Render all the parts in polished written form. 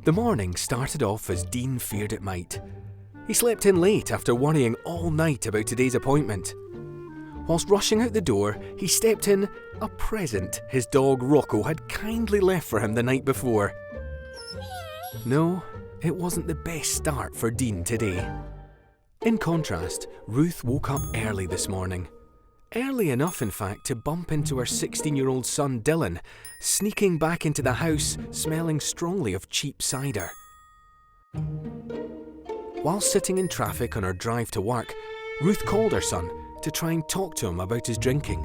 The morning started off as Dean feared it might. He slept in late after worrying all night about today's appointment. Whilst rushing out the door, he stepped in a present his dog Rocco had kindly left for him the night before. No, it wasn't the best start for Dean today. In contrast, Ruth woke up early this morning. Early enough, in fact, to bump into her 16-year-old son Dylan, sneaking back into the house smelling strongly of cheap cider. While sitting in traffic on her drive to work, Ruth called her son to try and talk to him about his drinking.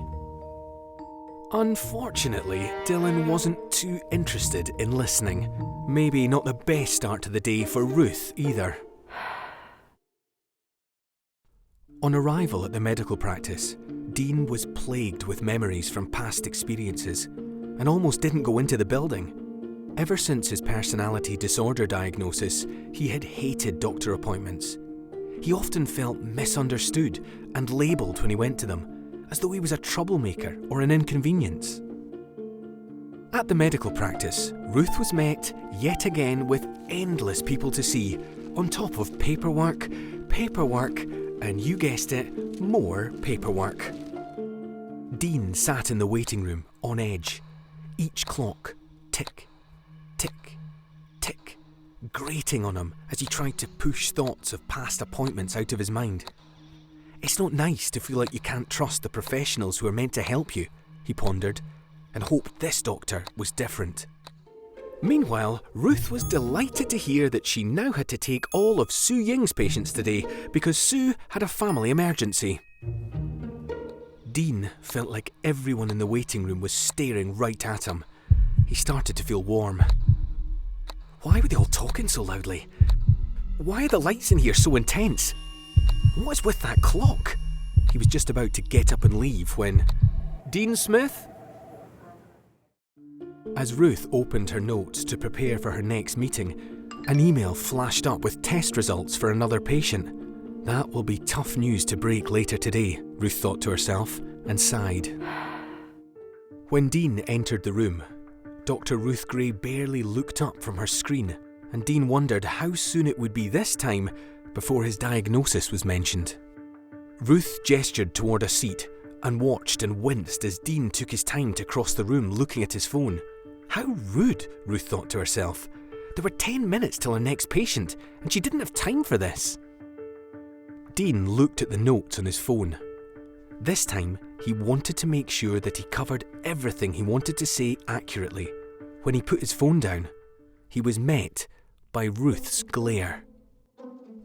Unfortunately, Dylan wasn't too interested in listening. Maybe not the best start to the day for Ruth either. On arrival at the medical practice, Dean was plagued with memories from past experiences and almost didn't go into the building. Ever since his personality disorder diagnosis, he had hated doctor appointments. He often felt misunderstood and labelled when he went to them, as though he was a troublemaker or an inconvenience. At the medical practice, Ruth was met yet again with endless people to see, on top of paperwork, and you guessed it, more paperwork. Dean sat in the waiting room, on edge. Each clock, tick, tick, tick, grating on him as he tried to push thoughts of past appointments out of his mind. It's not nice to feel like you can't trust the professionals who are meant to help you, he pondered, and hoped this doctor was different. Meanwhile, Ruth was delighted to hear that she now had to take all of Sue Ying's patients today because Sue had a family emergency. Dean felt like everyone in the waiting room was staring right at him. He started to feel warm. Why were they all talking so loudly? Why are the lights in here so intense? What's with that clock? He was just about to get up and leave when... Dean Smith? As Ruth opened her notes to prepare for her next meeting, an email flashed up with test results for another patient. That will be tough news to break later today, Ruth thought to herself, and sighed. When Dean entered the room, Dr. Ruth Gray barely looked up from her screen, and Dean wondered how soon it would be this time before his diagnosis was mentioned. Ruth gestured toward a seat and watched and winced as Dean took his time to cross the room looking at his phone. How rude, Ruth thought to herself. There were 10 minutes till her next patient, and she didn't have time for this. Dean looked at the notes on his phone. This time, he wanted to make sure that he covered everything he wanted to say accurately. When he put his phone down, he was met by Ruth's glare.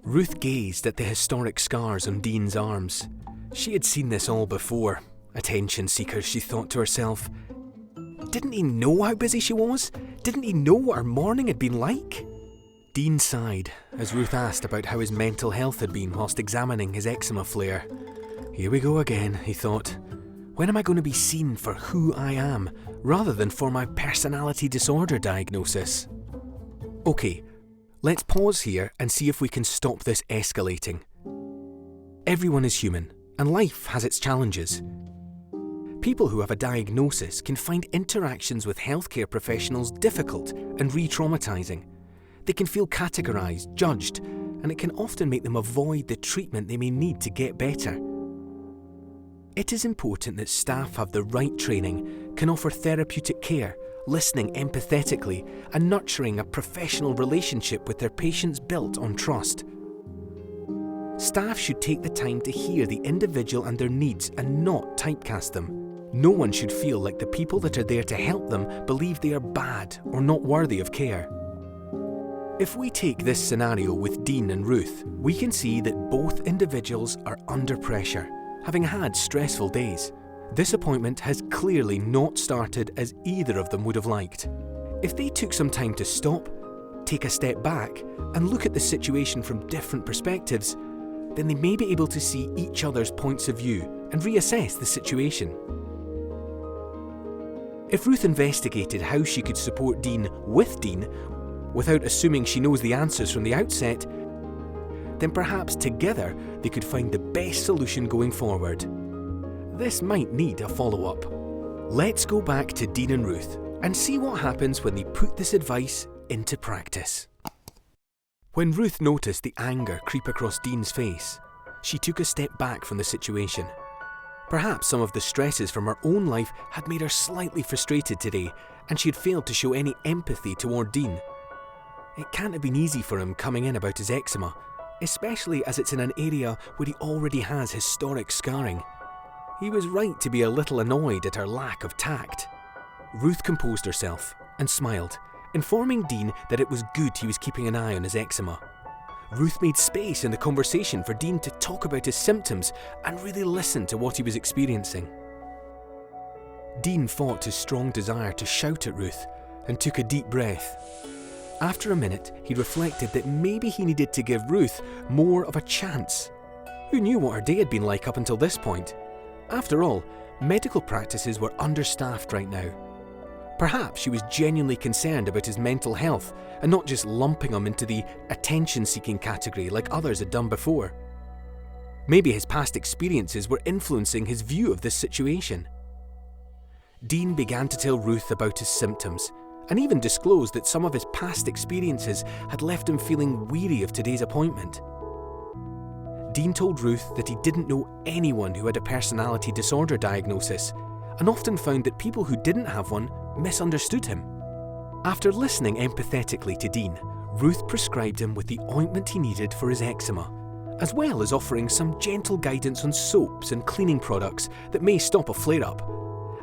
Ruth gazed at the historic scars on Dean's arms. She had seen this all before. Attention seekers, she thought to herself. Didn't he know how busy she was? Didn't he know what her morning had been like? Dean sighed as Ruth asked about how his mental health had been whilst examining his eczema flare. Here we go again, he thought. When am I going to be seen for who I am, rather than for my personality disorder diagnosis? Okay, let's pause here and see if we can stop this escalating. Everyone is human, and life has its challenges. People who have a diagnosis can find interactions with healthcare professionals difficult and re-traumatizing. They can feel categorized, judged, and it can often make them avoid the treatment they may need to get better. It is important that staff have the right training, can offer therapeutic care, listening empathetically, and nurturing a professional relationship with their patients built on trust. Staff should take the time to hear the individual and their needs and not typecast them. No one should feel like the people that are there to help them believe they are bad or not worthy of care. If we take this scenario with Dean and Ruth, we can see that both individuals are under pressure, having had stressful days. This appointment has clearly not started as either of them would have liked. If they took some time to stop, take a step back, and look at the situation from different perspectives, then they may be able to see each other's points of view and reassess the situation. If Ruth investigated how she could support Dean with Dean, without assuming she knows the answers from the outset, then perhaps together they could find the best solution going forward. This might need a follow-up. Let's go back to Dean and Ruth and see what happens when they put this advice into practice. When Ruth noticed the anger creep across Dean's face, she took a step back from the situation. Perhaps some of the stresses from her own life had made her slightly frustrated today, and she had failed to show any empathy toward Dean. It can't have been easy for him coming in about his eczema, especially as it's in an area where he already has historic scarring. He was right to be a little annoyed at her lack of tact. Ruth composed herself and smiled, informing Dean that it was good he was keeping an eye on his eczema. Ruth made space in the conversation for Dean to talk about his symptoms and really listen to what he was experiencing. Dean fought his strong desire to shout at Ruth and took a deep breath. After a minute, he reflected that maybe he needed to give Ruth more of a chance. Who knew what her day had been like up until this point? After all, medical practices were understaffed right now. Perhaps she was genuinely concerned about his mental health and not just lumping him into the attention-seeking category like others had done before. Maybe his past experiences were influencing his view of this situation. Dean began to tell Ruth about his symptoms and even disclosed that some of his past experiences had left him feeling weary of today's appointment. Dean told Ruth that he didn't know anyone who had a personality disorder diagnosis and often found that people who didn't have one misunderstood him. After listening empathetically to Dean, Ruth prescribed him with the ointment he needed for his eczema, as well as offering some gentle guidance on soaps and cleaning products that may stop a flare-up.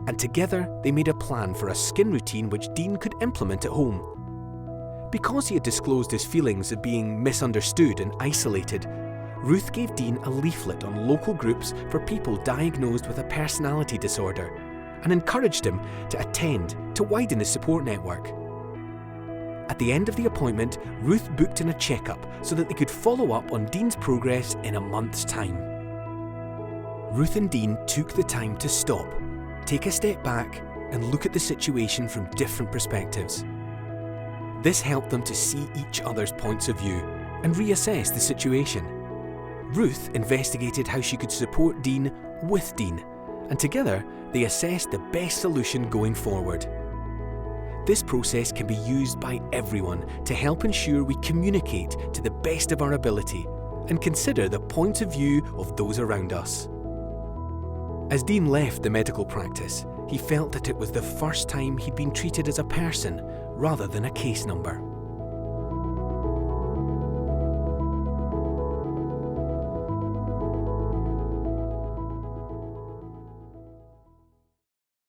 And together they made a plan for a skin routine which Dean could implement at home. Because he had disclosed his feelings of being misunderstood and isolated, Ruth gave Dean a leaflet on local groups for people diagnosed with a personality disorder and encouraged him to attend to widen his support network. At the end of the appointment, Ruth booked in a checkup so that they could follow up on Dean's progress in a month's time. Ruth and Dean took the time to stop, take a step back, and look at the situation from different perspectives. This helped them to see each other's points of view and reassess the situation. Ruth investigated how she could support Dean with Dean, and together they assessed the best solution going forward. This process can be used by everyone to help ensure we communicate to the best of our ability and consider the point of view of those around us. As Dean left the medical practice, he felt that it was the first time he'd been treated as a person rather than a case number.